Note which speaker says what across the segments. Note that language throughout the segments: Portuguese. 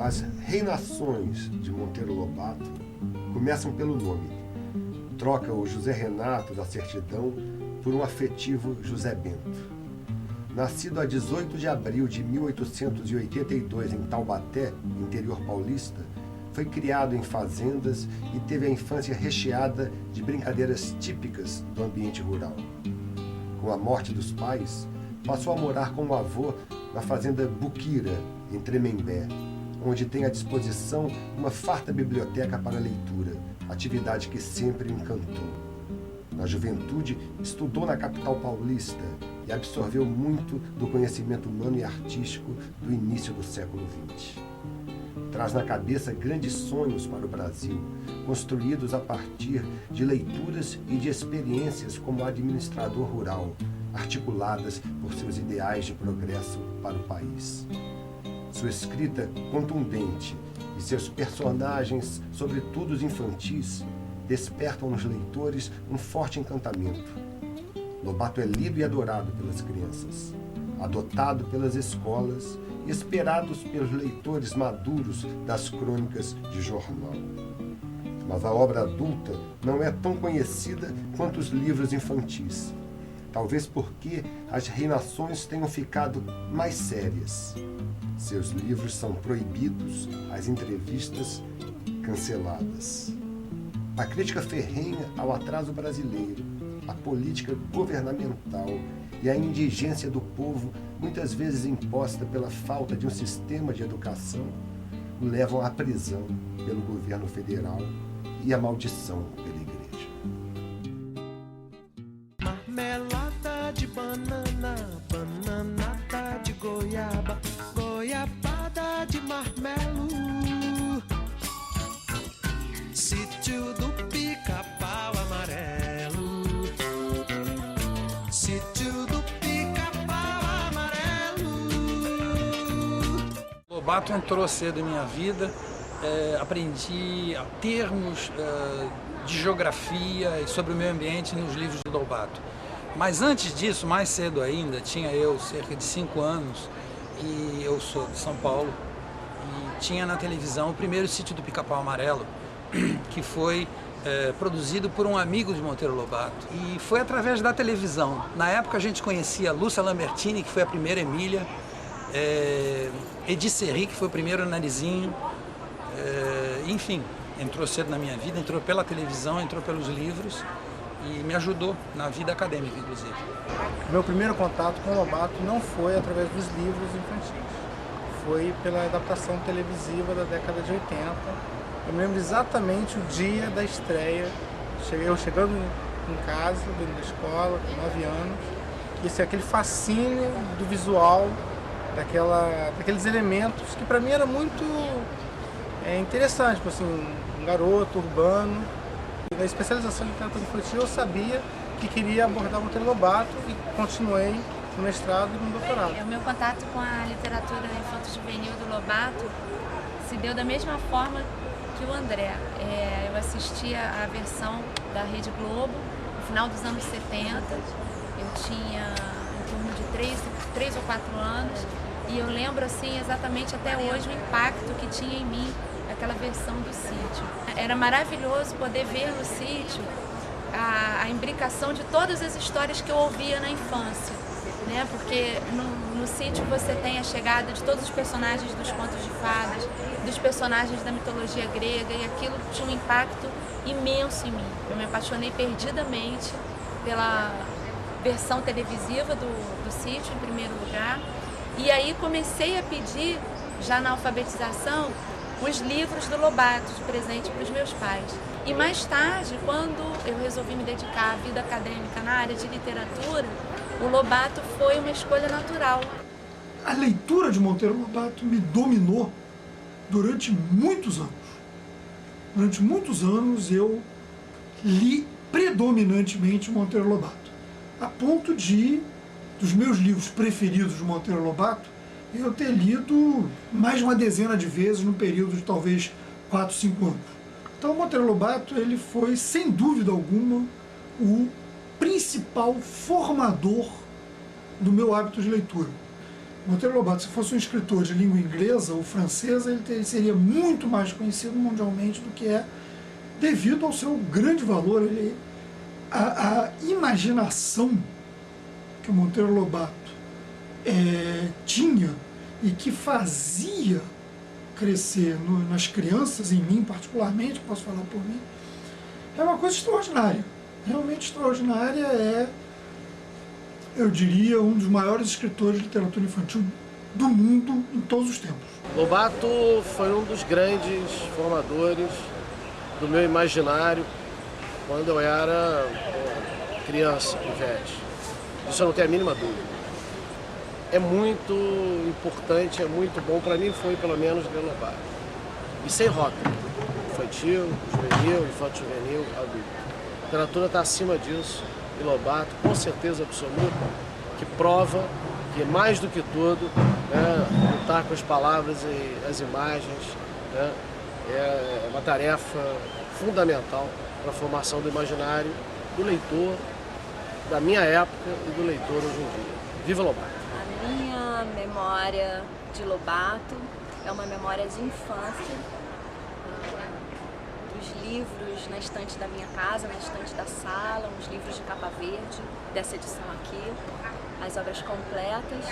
Speaker 1: As reinações de Monteiro Lobato começam pelo nome. Troca o José Renato da certidão por um afetivo José Bento. Nascido a 18 de abril de 1882 em Taubaté, interior paulista, foi criado em fazendas e teve a infância recheada de brincadeiras típicas do ambiente rural. Com a morte dos pais, passou a morar com o avô na fazenda Buquira, em Tremembé, onde tem à disposição uma farta biblioteca para leitura, atividade que sempre encantou. Na juventude, estudou na capital paulista e absorveu muito do conhecimento humano e artístico do início do século XX. Traz na cabeça grandes sonhos para o Brasil, construídos a partir de leituras e de experiências como administrador rural, articuladas por seus ideais de progresso para o país. Sua escrita contundente e seus personagens, sobretudo os infantis, despertam nos leitores um forte encantamento. Lobato é lido e adorado pelas crianças, adotado pelas escolas e esperado pelos leitores maduros das crônicas de jornal. Mas a obra adulta não é tão conhecida quanto os livros infantis, talvez porque as reinações tenham ficado mais sérias. Seus livros são proibidos, as entrevistas canceladas. A crítica ferrenha ao atraso brasileiro, a política governamental e a indigência do povo, muitas vezes imposta pela falta de um sistema de educação, o levam à prisão pelo governo federal e à maldição pela igreja.
Speaker 2: Marmelada de banana, bananada de goiaba, goiabada de marmelo. Sítio do Pica-Pau Amarelo. Sítio do Pica-Pau Amarelo.
Speaker 3: Lobato entrou cedo em minha vida, aprendi termos de geografia e sobre o meio ambiente nos livros do Lobato. Mas antes disso, mais cedo ainda, tinha eu cerca de 5 anos, e eu sou de São Paulo, e tinha na televisão o primeiro Sítio do Pica-Pau Amarelo, que foi produzido por um amigo de Monteiro Lobato. E foi através da televisão. Na época a gente conhecia Lúcia Lambertini, que foi a primeira Emília, Edi Serri, que foi o primeiro Narizinho, enfim, entrou cedo na minha vida, entrou pela televisão, entrou pelos livros e me ajudou na vida acadêmica, inclusive.
Speaker 4: Meu primeiro contato com o Lobato não foi através dos livros infantis, foi pela adaptação televisiva da década de 80. Eu me lembro exatamente o dia da estreia, eu chegando em casa, dentro da escola, com 9 anos, e assim, aquele fascínio do visual, daqueles elementos que para mim era muito interessante, tipo assim, um garoto urbano. E na especialização em literatura infantil eu sabia que queria abordar o Monteiro Lobato e continuei no mestrado e no doutorado.
Speaker 5: O meu contato com a literatura infanto-juvenil do Lobato se deu da mesma forma que o André. Eu assistia a versão da Rede Globo no final dos anos 70. Eu tinha em torno de 3 ou 4 anos e eu lembro assim exatamente até hoje o impacto que tinha em mim aquela versão do sítio. Era maravilhoso poder ver no sítio a imbricação de todas as histórias que eu ouvia na infância, né? Porque no sítio você tem a chegada de todos os personagens dos contos de fadas, dos personagens da mitologia grega, e aquilo tinha um impacto imenso em mim. Eu me apaixonei perdidamente pela versão televisiva do sítio, em primeiro lugar, e aí comecei a pedir, já na alfabetização, os livros do Lobato de presente para os meus pais. E mais tarde, quando eu resolvi me dedicar à vida acadêmica na área de literatura, o Lobato foi uma escolha natural.
Speaker 6: A leitura de Monteiro Lobato me dominou durante muitos anos. Durante muitos anos eu li predominantemente Monteiro Lobato, a ponto de, dos meus livros preferidos de Monteiro Lobato, eu ter lido mais de uma dezena de vezes no período de talvez 4, 5 anos. Então, o Monteiro Lobato ele foi, sem dúvida alguma, o principal formador do meu hábito de leitura. Monteiro Lobato, se fosse um escritor de língua inglesa ou francesa, ele seria muito mais conhecido mundialmente do que é, devido ao seu grande valor. A imaginação que o Monteiro Lobato tinha e que fazia crescer nas crianças, em mim particularmente, posso falar por mim, é uma coisa extraordinária. Realmente extraordinária. Eu diria, um dos maiores escritores de literatura infantil do mundo em todos os tempos.
Speaker 7: Lobato foi um dos grandes formadores do meu imaginário quando eu era criança, pivete. Isso eu não tenho a mínima dúvida. É muito importante, é muito bom, para mim foi pelo menos ler Lobato. E sem rótulo, infantil, juvenil, infanto-juvenil, adulto. A literatura está acima disso. E Lobato, com certeza absoluta, que prova que mais do que tudo, né, lutar com as palavras e as imagens, né, é uma tarefa fundamental para a formação do imaginário do leitor, da minha época e do leitor hoje em dia. Viva Lobato!
Speaker 8: A minha memória de Lobato é uma memória de infância, dos livros na estante da minha casa, na estante da sala, uns livros de capa verde, dessa edição aqui, as obras completas,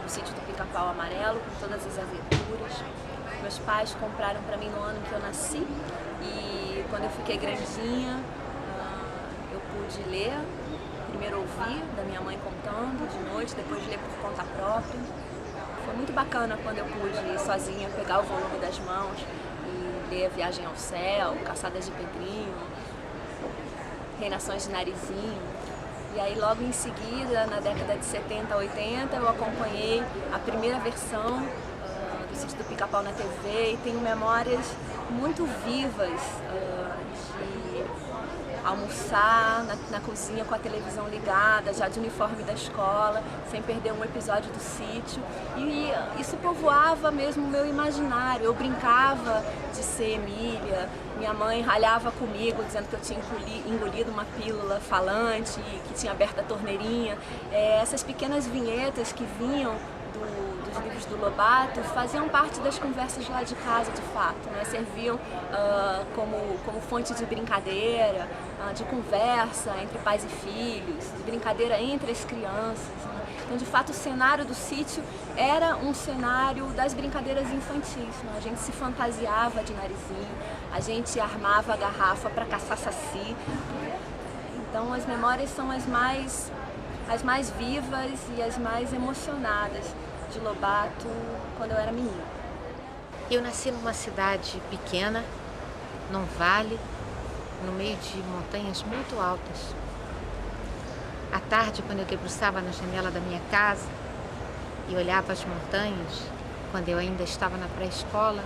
Speaker 8: O Sítio do Pica-Pau Amarelo, com todas as aventuras. Meus pais compraram para mim no ano que eu nasci e quando eu fiquei grandinha eu pude ler, primeiro ouvir da minha mãe contando de noite, depois ler por conta própria. Foi muito bacana quando eu pude ir sozinha, pegar o volume das mãos e ler Viagem ao Céu, Caçadas de Pedrinho, Reinações de Narizinho. E aí logo em seguida, na década de 70, 80, eu acompanhei a primeira versão do Sítio do Pica-Pau na TV e tenho memórias muito vivas de almoçar na cozinha com a televisão ligada, já de uniforme da escola, sem perder um episódio do sítio. E isso povoava mesmo o meu imaginário. Eu brincava de ser Emília, minha mãe ralhava comigo, dizendo que eu tinha engolido uma pílula falante, que tinha aberto a torneirinha. Essas pequenas vinhetas que vinham dos livros do Lobato faziam parte das conversas lá de casa, de fato, né? Serviam como fonte de brincadeira, de conversa entre pais e filhos, de brincadeira entre as crianças, né? Então, de fato, o cenário do sítio era um cenário das brincadeiras infantis, né? A gente se fantasiava de narizinho, a gente armava a garrafa para caçar saci. Então, as memórias são as mais vivas e as mais emocionadas de Lobato quando eu era menina.
Speaker 9: Eu nasci numa cidade pequena, num vale, no meio de montanhas muito altas. À tarde, quando eu debruçava na janela da minha casa e olhava as montanhas, quando eu ainda estava na pré-escola,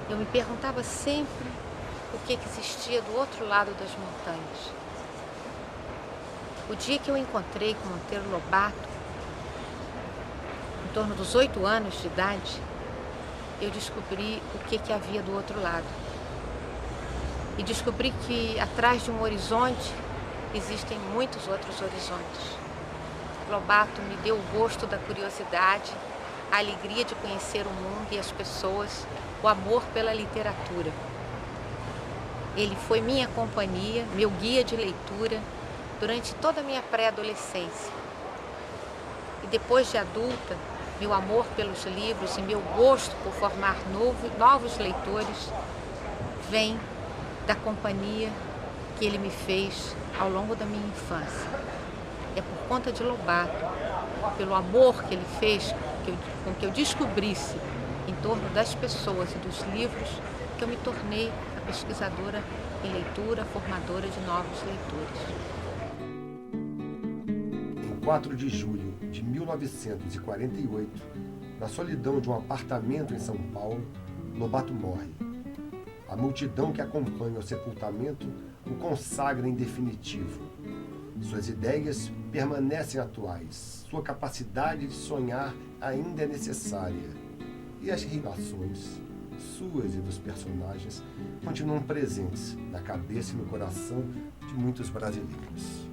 Speaker 9: eu me perguntava sempre o que existia do outro lado das montanhas. O dia que eu encontrei com Monteiro Lobato, em torno dos 8 anos de idade, eu descobri o que havia do outro lado. E descobri que atrás de um horizonte existem muitos outros horizontes. Lobato me deu o gosto da curiosidade, a alegria de conhecer o mundo e as pessoas, o amor pela literatura. Ele foi minha companhia, meu guia de leitura durante toda a minha pré-adolescência. E depois de adulta, meu amor pelos livros e meu gosto por formar novos leitores vem da companhia que ele me fez ao longo da minha infância. É por conta de Lobato, pelo amor que ele fez com que eu descobrisse em torno das pessoas e dos livros, que eu me tornei a pesquisadora em leitura, formadora de novos leitores.
Speaker 1: Em 4 de julho de 1948, na solidão de um apartamento em São Paulo, Lobato morre. A multidão que acompanha o sepultamento o consagra em definitivo. Suas ideias permanecem atuais, sua capacidade de sonhar ainda é necessária. E as relações, suas e dos personagens, continuam presentes na cabeça e no coração de muitos brasileiros.